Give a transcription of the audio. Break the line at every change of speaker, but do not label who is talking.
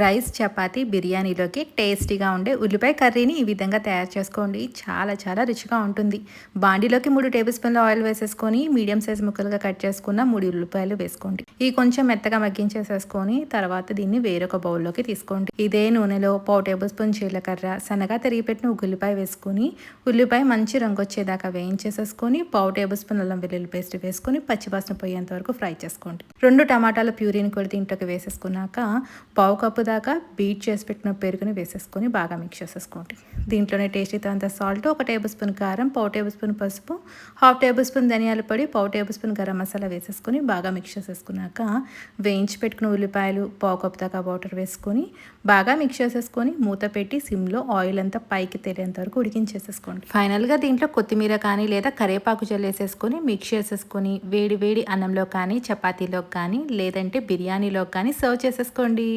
Rice, chapati, బిర్యానీలోకి టేస్టీగా ఉండే ఉల్లిపాయ కర్రీని ఈ విధంగా తయారు చేసుకోండి. చాలా చాలా రుచిగా ఉంటుంది. బాండీలోకి 3 టేబుల్ స్పూన్ల ఆయిల్ వేసేసుకొని మీడియం సైజ్ ముక్కలుగా కట్ చేసుకున్న 3 ఉల్లిపాయలు వేసుకోండి. ఇవి కొంచెం మెత్తగా మగ్గించేసేసుకొని తర్వాత దీన్ని వేరొక బౌల్లోకి తీసుకోండి. ఇదే నూనెలో పావు టేబుల్ స్పూన్ జీలకర్ర, సన్నగా తరిగిపెట్టిన ఒక ఉల్లిపాయ వేసుకొని ఉల్లిపాయ మంచి రంగు వచ్చేదాకా వేయించేసేసుకొని పావు టేబుల్ స్పూన్ అల్లం వెల్లుల్లి పేస్ట్ వేసుకొని పచ్చివాసన పోయేంత వరకు ఫ్రై చేసుకోండి. 2 టమాటాల ప్యూరీని కూడా దీంట్లోకి వేసేసుకున్నాక పావు కప్పు దాకా బీట్ చేసి పెట్టిన పెరుగుని వేసేసుకొని బాగా మిక్స్ చేసేసుకోండి. దీంట్లోనే టేస్టీ తగినంత సాల్ట్, 1 టేబుల్ స్పూన్ కారం, పావు టేబుల్ స్పూన్ పసుపు, హాఫ్ టేబుల్ స్పూన్ ధనియాల పొడి, పావు టేబుల్ స్పూన్ గరం మసాలా వేసేసుకొని బాగా మిక్స్ చేసేసుకున్నాక వేయించి పెట్టుకున్న ఉల్లిపాయలు పావు కప్పు దాకా వాటర్ వేసుకొని బాగా మిక్స్ చేసేసుకొని మూత పెట్టి సిమ్లో ఆయిల్ అంతా పైకి తేలేంత వరకు ఉడికించేసేసుకోండి. ఫైనల్గా దీంట్లో కొత్తిమీర కానీ లేదా కరివేపాకు జల్లేసేసుకొని మిక్స్ చేసేసుకొని వేడి వేడి అన్నంలో కానీ చపాతీలో కానీ లేదంటే బిర్యానీలో కానీ సర్వ్ చేసేసుకోండి.